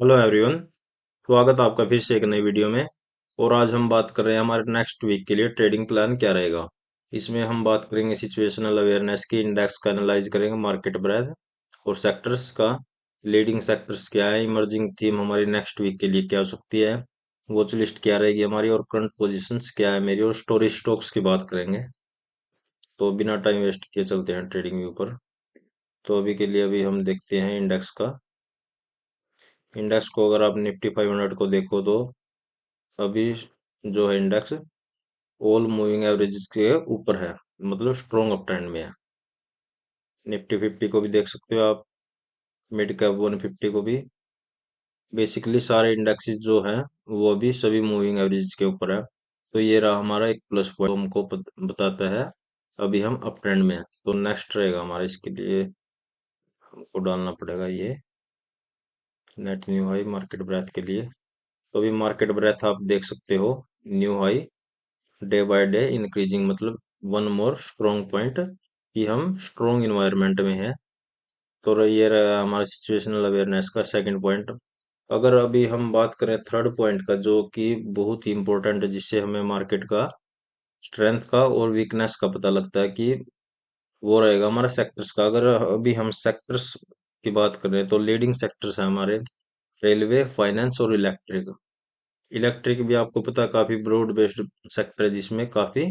Hello everyone. स्वागत है आपका फिर से एक नई वीडियो में। और आज हम बात कर रहे हैं हमारे नेक्स्ट वीक के लिए ट्रेडिंग प्लान क्या रहेगा। इसमें हम बात करेंगे सिचुएशनल अवेयरनेस की, इंडेक्स का एनालाइज करेंगे, मार्केट ब्रेथ और सेक्टर्स का। लीडिंग सेक्टर्स क्या है, इमर्जिंग थीम हमारी नेक्स्ट वीक के लिए क्या हो सकती है, वॉच लिस्ट क्या रहेगी हमारी, और करंट पोजीशंस क्या है मेरी, और स्टोरेज स्टॉक्स की बात करेंगे। तो बिना टाइम वेस्ट किए चलते हैं ट्रेडिंग व्यू पर। तो अभी के लिए अभी हम देखते हैं इंडेक्स का। इंडेक्स को अगर आप निफ्टी 500 को देखो तो अभी जो है इंडेक्स ऑल मूविंग एवरेजेस के ऊपर है, मतलब स्ट्रॉन्ग अप ट्रेंड में है। निफ्टी 50 को भी देख सकते हो आप, मिड कैप 150 को भी। बेसिकली सारे इंडेक्सेस जो हैं वो भी सभी मूविंग एवरेज के ऊपर है। तो ये रहा हमारा एक प्लस पॉइंट, हमको बताता है अभी हम अप ट्रेंड में है। तो नेक्स्ट रहेगा हमारा, इसके लिए हमको डालना पड़ेगा ये net new high market breadth के लिए। तो अभी मार्केट ब्रेथ आप देख सकते हो, new high day by day increasing, मतलब वन मोर स्ट्रॉन्ग पॉइंट कि हम स्ट्रॉन्ग इन्वायरमेंट में है। तो ये रहा हमारा सिचुएशनल अवेयरनेस का सेकंड पॉइंट। अगर अभी हम बात करें थर्ड पॉइंट का, जो कि बहुत ही इंपॉर्टेंट है, जिससे हमें मार्केट का स्ट्रेंथ का और वीकनेस का पता लगता है, कि वो रहेगा हमारा सेक्टर्स का। अगर अभी हम सेक्टर्स की बात करें तो लीडिंग सेक्टर्स है हमारे रेलवे, फाइनेंस और इलेक्ट्रिक। इलेक्ट्रिक भी आपको पता है काफी ब्रॉड बेस्ड सेक्टर है, जिसमें काफी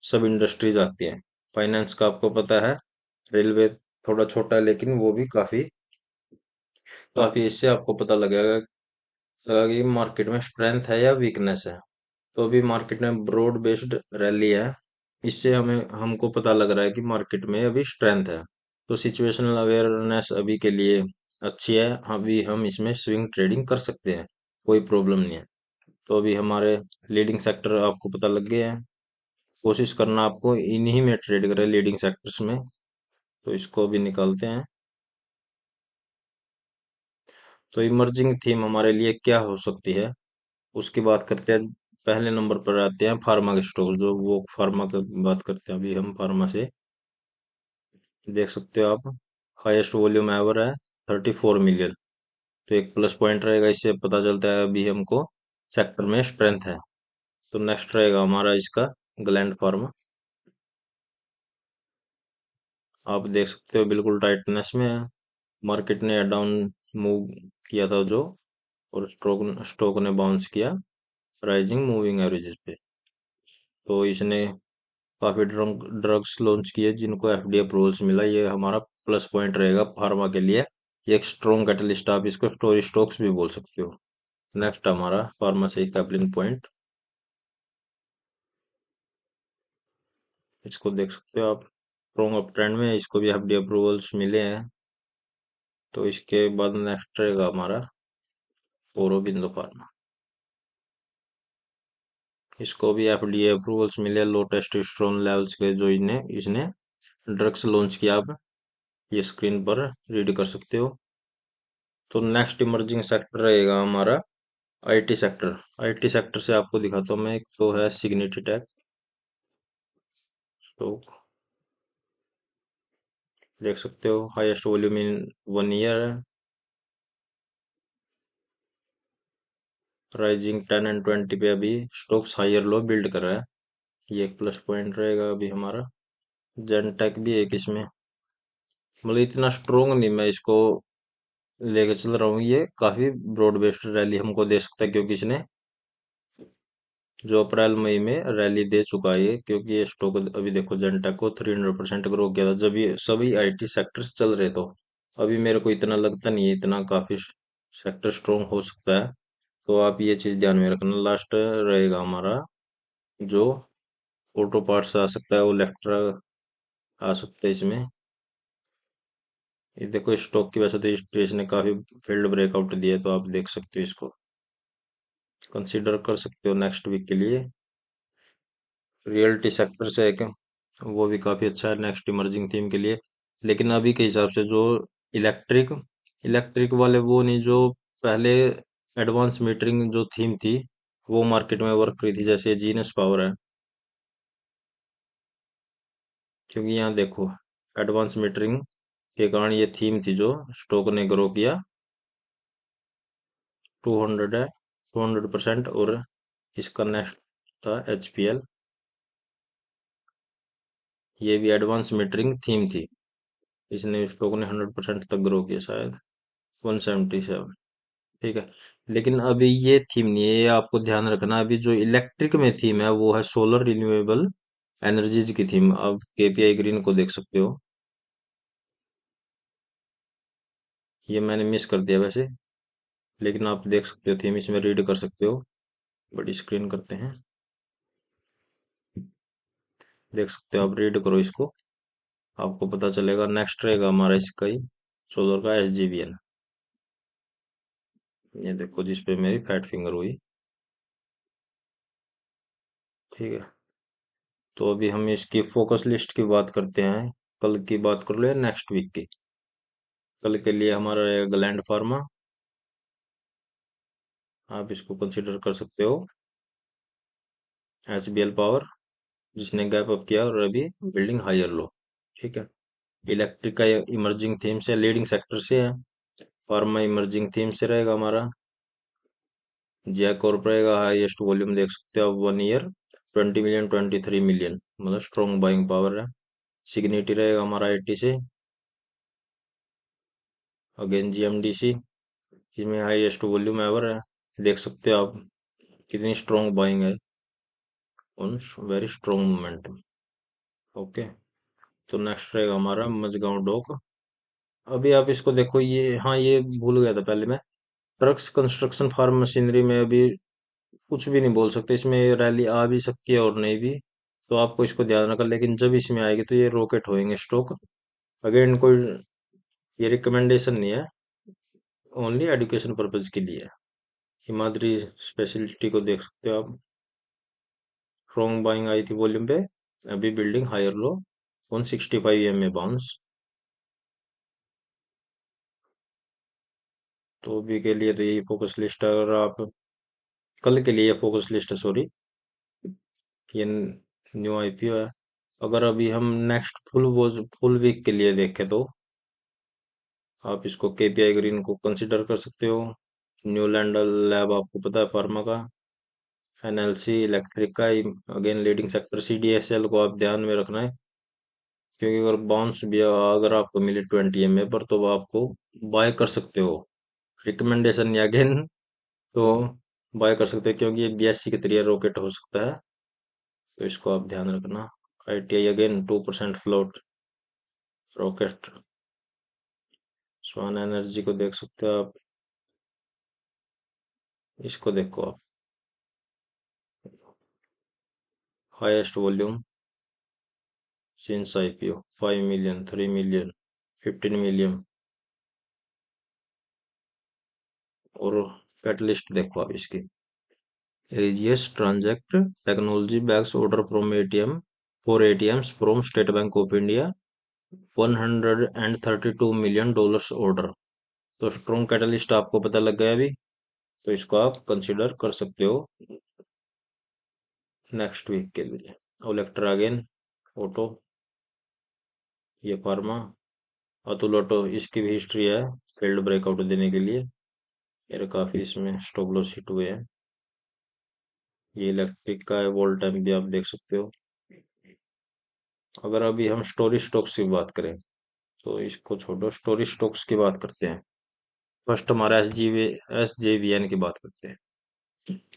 सब इंडस्ट्रीज आती हैं। फाइनेंस का आपको पता है, रेलवे थोड़ा छोटा है लेकिन वो भी काफी काफी इससे आपको पता लगेगा कि मार्केट में स्ट्रेंथ है या वीकनेस है। तो अभी मार्केट में ब्रॉड बेस्ड रैली है, इससे हमें हमको पता लग रहा है कि मार्केट में अभी स्ट्रेंथ है। तो सिचुएशनल अवेयरनेस अभी के लिए अच्छी है, अभी हम इसमें स्विंग ट्रेडिंग कर सकते हैं, कोई प्रॉब्लम नहीं है। तो अभी हमारे लीडिंग सेक्टर आपको पता लग गए हैं। कोशिश करना आपको इन्हीं में ट्रेड करें, लीडिंग सेक्टर्स में। तो इसको भी निकालते हैं। तो इमर्जिंग थीम हमारे लिए क्या हो सकती है, उसकी बात करते हैं। पहले नंबर पर आते हैं फार्मा के स्टॉक, जो वो फार्मा की बात करते हैं। अभी हम फार्मा से देख सकते हो आप, हाईएस्ट वॉल्यूम एवर है 34 मिलियन। तो एक प्लस पॉइंट रहेगा, इससे पता चलता है अभी हमको सेक्टर में स्ट्रेंथ है। तो नेक्स्ट रहेगा हमारा इसका ग्लैंड फार्मा। आप देख सकते हो बिल्कुल टाइटनेस में है। मार्केट ने डाउन मूव किया था जो, और स्टॉक स्टॉक ने बाउंस किया राइजिंग मूविंग एवरेजेस पे। तो इसने काफी ड्रग्स लॉन्च किए जिनको एफडीए अप्रूवल्स मिला, ये हमारा प्लस पॉइंट रहेगा फार्मा के लिए। ये एक स्ट्रॉन्ग कैटलिस्ट, आप इसको स्टोरी स्टॉक्स भी बोल सकते हो। नेक्स्ट हमारा फार्मा से कैपलिंग पॉइंट, इसको देख सकते हो आप, स्ट्रॉन्ग अप ट्रेंड में है, इसको भी एफडीए अप्रूवल्स मिले हैं। तो इसके बाद नेक्स्ट रहेगा हमारा औरोबिंदो फार्मा। इसको भी एफडीए अप्रूवल्स मिले, लो टेस्टोस्टेरोन लेवल्स के जो इन्हें इसने ड्रग्स लॉन्च किया। आप ये स्क्रीन पर रीड कर सकते हो। तो नेक्स्ट इमर्जिंग सेक्टर रहेगा हमारा आईटी सेक्टर। आईटी सेक्टर से आपको दिखाता हूँ मैं, एक तो है सिग्निटी टेक। तो देख सकते हो हाईएस्ट वॉल्यूम इन 1 ईयर है, राइजिंग 10 एंड 20 पे अभी स्टॉक्स हायर लो बिल्ड कर रहा है। ये एक प्लस पॉइंट रहेगा अभी हमारा। जेनटेक भी एक इसमें, मतलब इतना स्ट्रोंग नहीं मैं इसको लेके चल रहा हूँ। ये काफी ब्रॉड बेस्ड रैली हमको दे सकता है, क्योंकि इसने जो अप्रैल मई में रैली दे चुका है ये, क्योंकि ये स्टॉक अभी देखो, जनटेक को 300% ग्रो किया था जब ये सभी आईटी सेक्टर्स चल रहे। तो अभी मेरे को इतना लगता नहीं है इतना काफी सेक्टर स्ट्रोंग हो सकता है। तो आप ये चीज ध्यान में रखना। लास्ट रहेगा हमारा जो ऑटो पार्ट्स आ सकता है, वो इलेक्ट्रा आ सकता है इसमें। ये देखो स्टॉक की वजह से तो इसने काफी फील्ड ब्रेकआउट दिया है, तो आप देख सकते हो, इसको कंसीडर कर सकते हो नेक्स्ट वीक के लिए। रियलिटी सेक्टर से है, वो भी काफी अच्छा है नेक्स्ट इमर्जिंग थीम के लिए। लेकिन अभी के हिसाब से जो इलेक्ट्रिक इलेक्ट्रिक वाले वो नहीं, जो पहले एडवांस मीटरिंग जो थीम थी वो मार्केट में वर्क करी थी, जैसे जीनस पावर है। क्योंकि यहाँ देखो एडवांस मीटरिंग के कारण ये थीम थी जो स्टॉक ने ग्रो किया। 200 है, 200%। और इसका नेक्स्ट था HPL, ये भी एडवांस मीटरिंग थीम थी, इसने स्टॉक ने 100% तक ग्रो किया शायद, 177। ठीक है, लेकिन अभी ये थीम नहीं है, ये आपको ध्यान रखना। अभी जो इलेक्ट्रिक में थीम है वो है सोलर रिन्यूएबल एनर्जीज की थीम। अब KPI ग्रीन को देख सकते हो, ये मैंने मिस कर दिया वैसे, लेकिन आप देख सकते हो थीम, इसमें रीड कर सकते हो। बड़ी स्क्रीन करते हैं, देख सकते हो, आप रीड करो इसको, आपको पता चलेगा। नेक्स्ट रहेगा हमारा इसका ही सोलर का SGVN, ये देखो जिस पे मेरी फैट फिंगर हुई। ठीक है, तो अभी हम इसकी फोकस लिस्ट की बात करते हैं। कल की बात कर लो या नेक्स्ट वीक की। कल के लिए हमारा रहेगा ग्लैंड फार्मा, आप इसको कंसिडर कर सकते हो। HBL पावर, जिसने गैप अप किया और अभी बिल्डिंग हायर लो। ठीक है, इलेक्ट्रिक का इमर्जिंग थीम से, लीडिंग सेक्टर से है। फार्मा इमर्जिंग थीम से रहेगा हमारा। जैक और रहेगा हाईएस्ट वॉल्यूम, देख सकते हो आप, 1 ईयर 20 मिलियन, 23 मिलियन, मतलब स्ट्रॉन्ग बाइंग पावर है। सिग्निटी रहेगा हमारा 80 से। अगेन GMDC, इसमें हाईएस्ट वॉल्यूम एवर है, देख सकते हो आप कितनी स्ट्रॉन्ग बाइंग है on very strong momentum. Okay, तो नेक्स्ट रहेगा हमारा मजगांव डॉक। अभी आप इसको देखो, ये हाँ, ये भूल गया था पहले मैं। ट्रक्स, कंस्ट्रक्शन, फार्म मशीनरी में अभी कुछ भी नहीं बोल सकते, इसमें रैली आ भी सकती है और नहीं भी, तो आपको इसको ध्यान रखना। लेकिन जब इसमें आएगी तो ये रॉकेट होएंगे स्टॉक। अगेन कोई ये रिकमेंडेशन नहीं है, ओनली एजुकेशन पर्पज के लिए है। हिमाद्री स्पेशलिटी को देख सकते हो आप, स्ट्रॉन्ग बाइंग आई थी वॉल्यूम पे, अभी building higher low 165 EMA bounce. तो अभी के लिए तो यही फोकस लिस्ट है। अगर आप कल के लिए फोकस लिस्ट है, सॉरी, ये न्यू IPO है। अगर अभी हम नेक्स्ट फुल वीक के लिए देखें तो आप इसको KPI ग्रीन को कंसिडर कर सकते हो। न्यू लैंड लैब आपको पता है, फार्मा का। NLC इलेक्ट्रिक का, अगेन लीडिंग सेक्टर। CDSL को आप ध्यान में रखना है, क्योंकि अगर बाउंस भी अगर आपको मिले 20 MA पर तो वो आपको बाय कर सकते हो। रिकमेंडेशन या अगेन, तो बाय कर सकते हो, क्योंकि ये BSC के तरीके रॉकेट हो सकता है, तो इसको आप ध्यान रखना। ITI again 2% float rocket. Swan Energy को देख सकते हो आप, इसको देखो आप, highest volume since IPO, 5 million, 3 million, 15 million. और कैटलिस्ट देखो आप इसकी, Aegis Transact Technology bags order from ATM for ATMs from State Bank of India, $132 million order। तो स्ट्रॉन्ग कैटलिस्ट आपको पता लग गया अभी, तो इसको आप कंसिडर कर सकते हो नेक्स्ट वीक के लिए। ओलेक्ट्रा अगेन ऑटो, ये फार्मा। अतुल ऑटो, इसकी भी हिस्ट्री है फील्ड ब्रेकआउट देने के लिए, मेरे काफी इसमें स्टॉप लॉस हिट हुए हैं। ये इलेक्ट्रिक का है, वोल्ट टाइम भी आप देख सकते हो। अगर अभी हम स्टोरेज स्टॉक्स की बात करें तो इसको छोड़ो, स्टोरेज स्टॉक्स की बात करते हैं। फर्स्ट हमारा SJVN की बात करते हैं।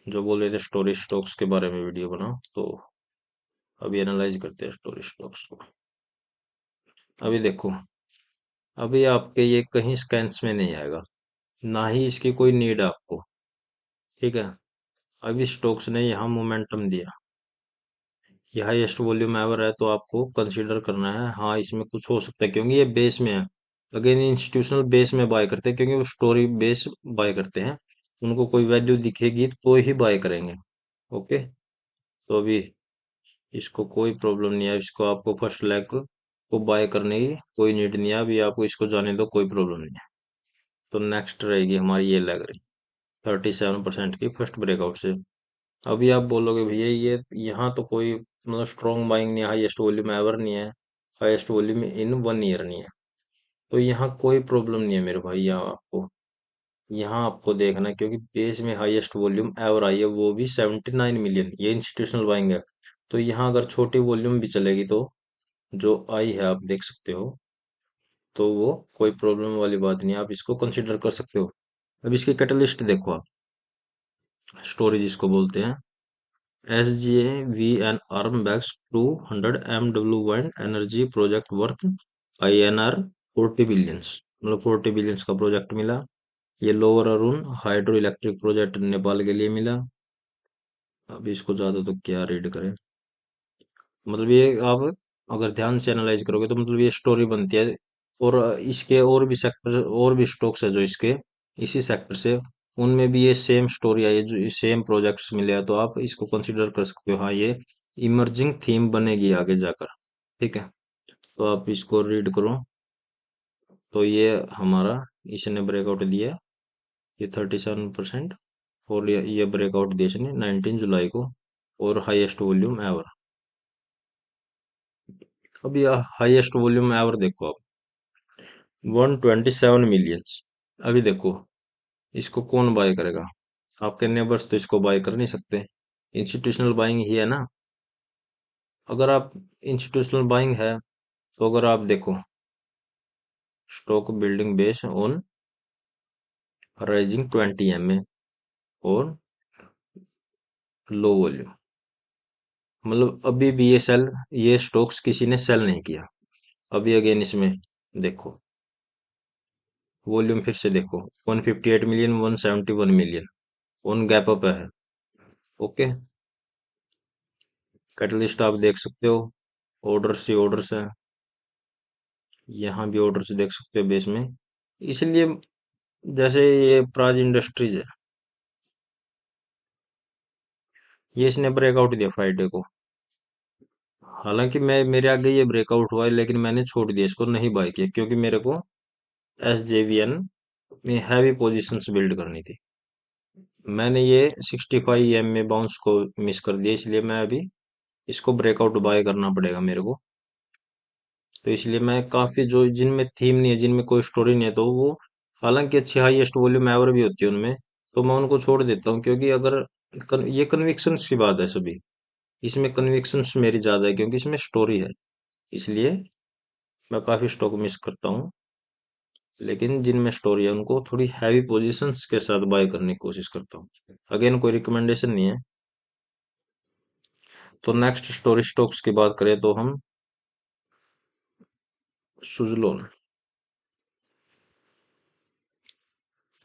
जो बोल रहे थे स्टोरेज स्टॉक्स के बारे में वीडियो बनाओ, तो अभी एनालाइज करते हैं स्टोरेज स्टॉक्स को। अभी देखो, अभी आपके ये कहीं स्कैन्स में नहीं आएगा, ना ही इसकी कोई नीड है आपको। ठीक है, अभी स्टॉक्स ने यहाँ मोमेंटम दिया, ये हाईएस्ट वॉल्यूम एवर है, तो आपको कंसीडर करना है। हाँ, इसमें कुछ हो सकता है क्योंकि ये बेस में है। अगेन इंस्टीट्यूशनल बेस में बाय करते हैं, क्योंकि वो स्टोरी बेस बाय करते हैं, उनको कोई वैल्यू दिखेगी तो ही बाय करेंगे। ओके, तो अभी इसको कोई प्रॉब्लम नहीं है, इसको आपको फर्स्ट लेग को बाय करने की कोई नीड नहीं है, अभी आपको इसको जाने दो, कोई प्रॉब्लम नहीं है। तो नेक्स्ट रहेगी हमारी ये लेग रही 37% की फर्स्ट ब्रेकआउट से। अभी आप बोलोगे भैया ये यहाँ तो कोई मतलब स्ट्रॉन्ग बाइंग नहीं है, हाईएस्ट वॉल्यूम एवर नहीं है, हाईएस्ट वॉल्यूम इन 1 ईयर नहीं है, तो यहाँ कोई प्रॉब्लम नहीं है मेरे भाई। यहाँ आपको यहाँ आपको देखना है क्योंकि बेस में हाईएस्ट वॉल्यूम एवर आई है, वो भी 79 मिलियन, ये इंस्टीट्यूशनल बाइंग है। तो यहाँ अगर छोटी वॉल्यूम भी चलेगी तो जो आई है आप देख सकते हो, तो वो कोई प्रॉब्लम वाली बात नहीं है, आप इसको कंसिडर कर सकते हो। अब इसकी कैटलिस्ट देखो आप, स्टोरेज इसको बोलते हैं। S G A V N arm bags 200 MW energy project worth INR 40 billions, मतलब 40 बिलियंस का प्रोजेक्ट मिला। ये lower Arun hydro electric project Nepal के लिए मिला। अब इसको ज्यादा तो क्या रीड करें, मतलब ये आप अगर ध्यान से एनालाइज करोगे तो मतलब ये स्टोरी बनती है। और इसके और भी सेक्टर और भी स्टॉक्स है जो इसके इसी सेक्टर से, उनमें भी ये सेम स्टोरी आई है, जो सेम प्रोजेक्ट्स मिले हैं, तो आप इसको कंसिडर कर सकते हो। हाँ, ये इमर्जिंग थीम बनेगी आगे जाकर। ठीक है, तो आप इसको रीड करो। तो ये हमारा इसने ब्रेकआउट दिया, ये 37%। और ये ब्रेकआउट दिया इसने 19 जुलाई को, और हाईएस्ट वॉल्यूम एवर। अब ये हाईएस्ट वॉल्यूम एवर देखो आप, 127 मिलियंस। अभी देखो, इसको कौन बाय करेगा? आपके नेबर्स तो इसको बाय कर नहीं सकते, इंस्टीट्यूशनल बाइंग ही है ना। अगर आप इंस्टीट्यूशनल बाइंग है, तो अगर आप देखो, stock building base on rising 20 MA और लो वॉल्यूम, मतलब अभी भी ये स्टॉक्स किसी ने सेल नहीं किया। अभी अगेन इसमें देखो, वॉल्यूम फिर से देखो, 158 million, 171 million, on gap up है। ओके, कैटलिस्ट आप देख सकते हो, ऑर्डर्स ही ऑर्डर्स है। यहाँ भी ऑर्डर्स देख सकते हो बेस में। इसलिए जैसे ये प्राज इंडस्ट्रीज है, ये इसने ब्रेकआउट दिया फ्राइडे को। हालांकि मैं मेरे आगे ये ब्रेकआउट हुआ है, लेकिन मैंने छोड़ दिया, इसको नहीं बाय किया, क्योंकि मेरे को SJVN में हैवी पोजीशंस बिल्ड करनी थी। मैंने ये 65 में बाउंस को मिस कर दिया, इसलिए मैं अभी इसको ब्रेकआउट बाय करना पड़ेगा मेरे को। तो इसलिए मैं काफी, जो जिनमें थीम नहीं है, जिनमें कोई स्टोरी नहीं है, तो वो हालांकि अच्छी हाईएस्ट वॉल्यूम एवर भी होती है उनमें, तो मैं उनको छोड़ देता हूँ। क्योंकि अगर ये कन्विक्शंस की बात है सभी, इसमें कन्विक्शंस मेरी ज्यादा है क्योंकि इसमें स्टोरी है, इसलिए मैं काफी स्टॉक मिस करता हूँ। लेकिन जिनमें स्टोरी है उनको थोड़ी हैवी पोजीशंस के साथ बाय करने की कोशिश करता हूँ। अगेन कोई रिकमेंडेशन नहीं है। तो नेक्स्ट स्टोरी स्टॉक्स की बात करें तो हम सुजलोन,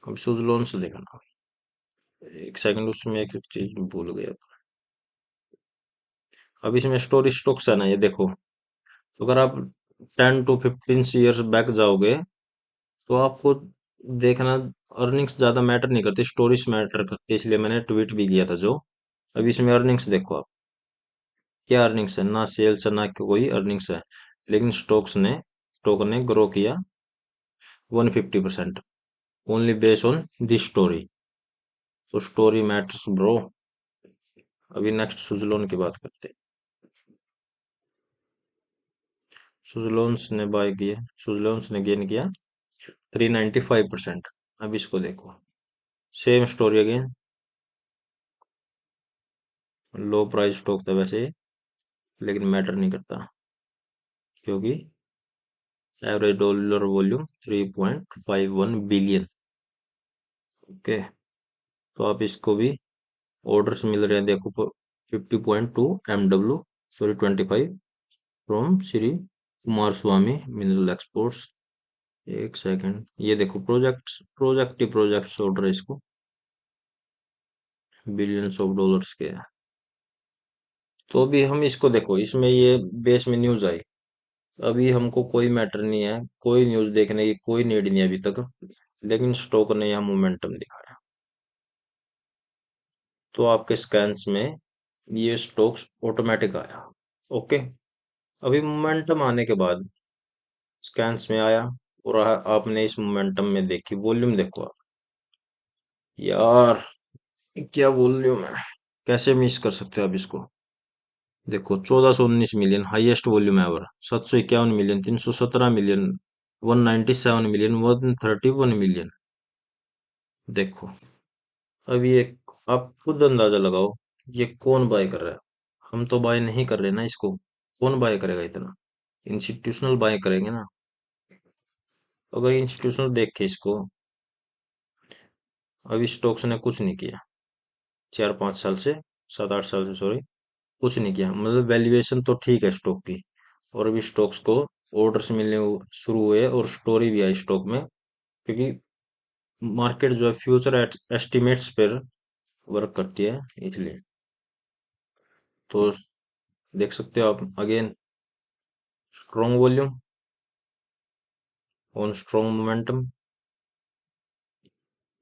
अब सुजलोन से देखना। एक सेकंड, उसमें एक चीज भूल गया। अब इसमें स्टोरी स्टॉक्स है ना, ये देखो, अगर आप 10 to 15 ईयर्स बैक जाओगे, तो आपको देखना, अर्निंग्स ज्यादा मैटर नहीं करती, स्टोरीज मैटर करती है। इसलिए मैंने ट्वीट भी किया था जो। अब इसमें अर्निंग्स देखो आप, क्या अर्निंग्स है, ना सेल्स है ना कोई अर्निंग्स है, लेकिन स्टॉक ने ग्रो किया 150%, only based on this story. तो स्टोरी मैटर्स ब्रो। अभी नेक्स्ट सुजलोन की बात करते हैं। सुजलोन्स ने बाय किया, सुजलोन्स ने गेन किया 395%। अब इसको देखो, सेम स्टोरी अगेन, लो प्राइस स्टॉक था वैसे, लेकिन मैटर नहीं करता, क्योंकि average dollar volume 3.51 billion. Okay, तो आप इसको भी ऑर्डर्स मिल रहे हैं देखो, 50.2 MW, sorry 25, from Shri Kumar Swami mineral exports. एक सेकंड, ये देखो, प्रोजेक्ट्स ऑर्डर है इसको, बिलियंस ऑफ डॉलर्स के हैं। तो अभी हम इसको देखो, इसमें ये बेस में न्यूज आई, अभी हमको कोई मैटर नहीं है, कोई न्यूज देखने की कोई नीड नहीं है अभी तक, लेकिन स्टॉक ने यहाँ मोमेंटम दिखाया। तो आपके स्कैन्स में ये स्टॉक्स ऑटोमेटिक आया। ओके, अभी मोमेंटम आने के बाद स्कैन्स में आया, और आपने इस मोमेंटम में देखी वॉल्यूम, देखो आप, यार क्या वॉल्यूम है, कैसे मिस कर सकते हो आप इसको? देखो, 1419 million highest volume ever, 751 million, 317 million, 197 million, 131 million. देखो, अब ये आप खुद अंदाजा लगाओ, ये कौन बाय कर रहा है। हम तो बाय नहीं कर रहे ना इसको। कौन बाय करेगा इतना? इंस्टीट्यूशनल बाय करेंगे ना। अगर इंस्टीट्यूशनल देखे इसको, अभी स्टॉक्स ने कुछ नहीं किया 4-5 साल से, 7-8 साल से, सॉरी, कुछ नहीं किया। मतलब वैल्यूएशन तो ठीक है स्टॉक की, और अभी स्टॉक्स को ऑर्डर्स मिलने शुरू हुए और स्टोरी भी आई स्टॉक में, क्योंकि मार्केट जो है फ्यूचर एस्टिमेट्स पर वर्क करती है, इसलिए। तो देख सकते हो आप again, strong volume on strong momentum,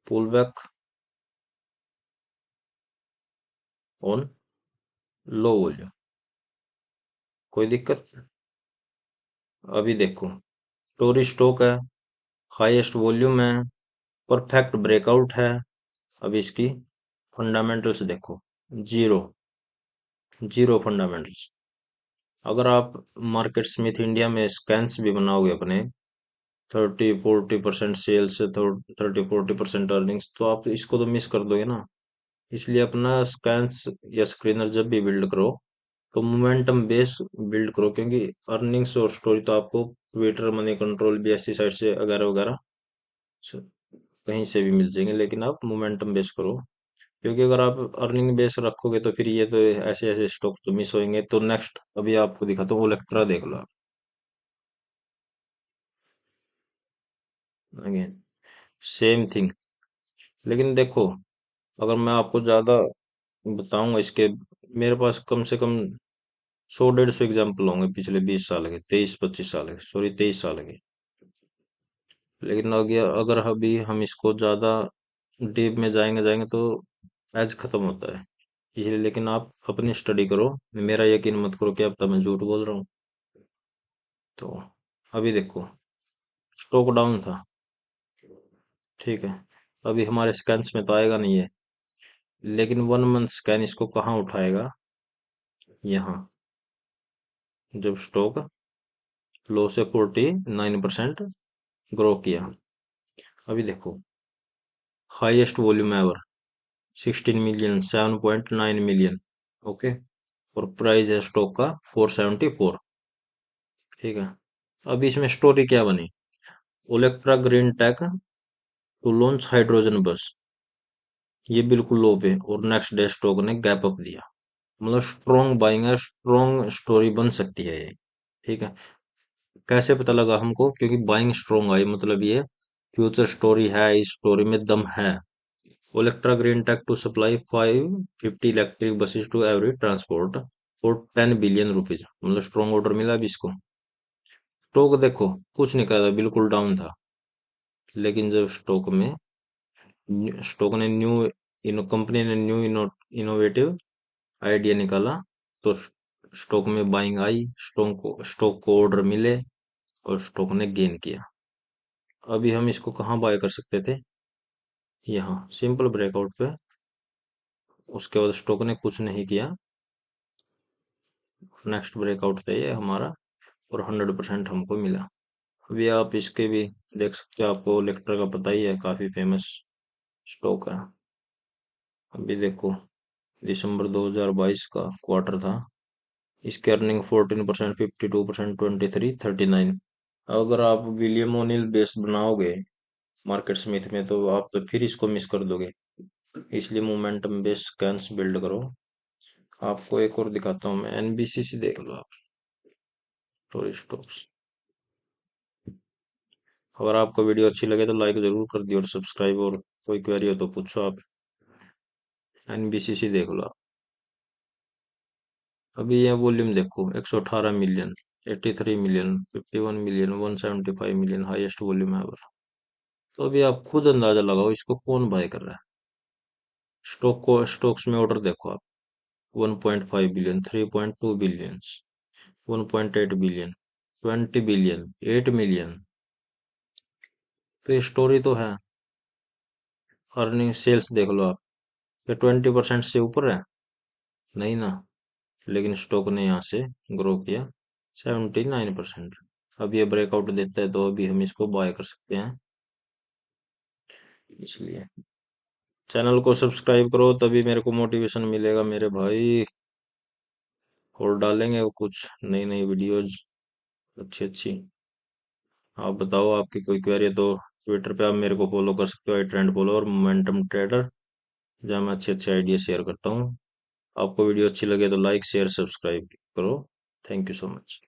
pull back on low volume. कोई दिक्कत? अभी देखो, स्टोरी स्टॉक है, हाईएस्ट वॉल्यूम है, परफेक्ट ब्रेकआउट है। अब इसकी फंडामेंटल्स देखो, जीरो, जीरो फंडामेंटल्स। अगर आप मार्केट स्मिथ इंडिया में स्कैन्स भी बनाओगे अपने, 30-40% सेल्स से 30-40% अर्निंग्स, तो आप इसको तो मिस कर दोगे ना। इसलिए अपना स्कैन्स या स्क्रीनर जब भी बिल्ड करो, तो मोमेंटम बेस बिल्ड करो, क्योंकि अर्निंग्स और स्टोरी तो आपको Twitter, money control, BSc site से वगैरह वगैरह से कहीं से भी मिल जाएंगे, लेकिन आप मोमेंटम बेस करो। क्योंकि अगर आप अर्निंग बेस रखोगे तो फिर ये तो ऐसे ऐसे स्टॉक तो मिस होंगे। तो नेक्स्ट अभी आपको दिखाता हूँ, ओलेक्ट्रा देख लो आप अगेन, सेम थिंग। लेकिन देखो, अगर मैं आपको ज्यादा बताऊंगा इसके, मेरे पास कम से कम 100-150 एग्जाम्पल होंगे पिछले 20 साल के, 23-25 साल के, सॉरी 23 साल के। लेकिन अगर अभी हम इसको ज्यादा डीप में जाएंगे जाएंगे तो एज खत्म होता है, इसलिए। लेकिन आप अपनी स्टडी करो, मेरा यकीन मत करो कि अब तक मैं झूठ बोल रहा हूँ। तो अभी देखो, स्टॉक डाउन था, ठीक है, अभी हमारे स्कैन्स में तो आएगा नहीं है, लेकिन 1 मंथ स्कैन इसको कहाँ उठाएगा? यहाँ, जब स्टॉक लो से 49% ग्रो किया। अभी देखो, highest volume ever, 16 million, 7.9 million, okay, और प्राइस है स्टॉक का 474, ठीक है। अभी इसमें स्टोरी क्या बनी? Olectra green tech to launch hydrogen bus, ये बिल्कुल लो पे, और नेक्स्ट डे स्टॉक ने गैप अप दिया। मतलब स्ट्रॉन्ग बाइंग है, स्ट्रॉन्ग स्टोरी बन सकती है ये, ठीक है। कैसे पता लगा हमको? क्योंकि बाइंग स्ट्रॉन्ग आई, मतलब ये फ्यूचर स्टोरी है, इस स्टोरी में दम है। Olectra green tech to supply 550 electric buses to every transport for 10 billion rupees, मतलब स्ट्रॉन्ग ऑर्डर मिला अभी इसको। स्टॉक देखो, कुछ नहीं कर रहा, बिल्कुल डाउन था। लेकिन जब स्टॉक ने न्यू इनो कंपनी ने न्यू इनोवेटिव आइडिया निकाला, तो स्टॉक में बाइंग आई, स्टॉक को ऑर्डर मिले, और स्टॉक ने गेन किया। अभी हम इसको कहाँ बाय कर सकते थे? यहाँ सिंपल ब्रेकआउट पे। उसके बाद स्टॉक ने कुछ नहीं किया, नेक्स्ट ब्रेकआउट था ये हमारा, और 100% हमको मिला। अभी आप इसके भी देख सकते हो, आपको इलेक्ट्रा का पता ही है, काफी फेमस स्टॉक है। अभी देखो, दिसंबर 2022 का क्वार्टर था, इसकी अर्निंग 14%, 52%, 23, 39। अगर आप विलियम ओनिल बेस बनाओगे मार्केट स्मिथ में, तो आप तो फिर इसको मिस कर दोगे। इसलिए मोमेंटम बेस कैंस बिल्ड करो। आपको एक और दिखाता हूँ मैं, एनबीसीसी देख लो आप, स्टोरी स्टॉक्स। अगर आपको वीडियो अच्छी लगे तो लाइक जरूर कर दियो, और सब्सक्राइब, और कोई क्वेरी हो तो पूछो आप। एनबीसीसी देख लो आप। अभी ये वॉल्यूम देखो, 118 million, 83 million, 51 million, 175 million, highest volume है। तो अभी आप खुद अंदाजा लगाओ इसको कौन बाय कर रहा है। स्टॉक्स में ऑर्डर देखो आप, 1.5 billion, 3.2 billion, 1.8 billion, 20 billion, 8 million. तो ये स्टोरी तो है। अर्निंग सेल्स देख लो आप, ये 20% से ऊपर है? नहीं ना। लेकिन स्टॉक ने यहाँ से ग्रो किया 79%। अब ये ब्रेकआउट देता है तो अभी हम इसको बाय कर सकते हैं, इसलिए। चैनल को सब्सक्राइब करो, तभी मेरे को मोटिवेशन मिलेगा मेरे भाई। और डालेंगे वो कुछ नई नई वीडियोज अच्छी अच्छी। आप बताओ, आपकी कोई क्वेरी है तो ट्विटर पे आप मेरे को फॉलो कर सकते हो, ट्रेंड फॉलो और मोमेंटम ट्रेडर, जहाँ मैं अच्छे अच्छे आइडिया शेयर करता हूँ। आपको वीडियो अच्छी लगे तो लाइक शेयर सब्सक्राइब करो। Thank you so much.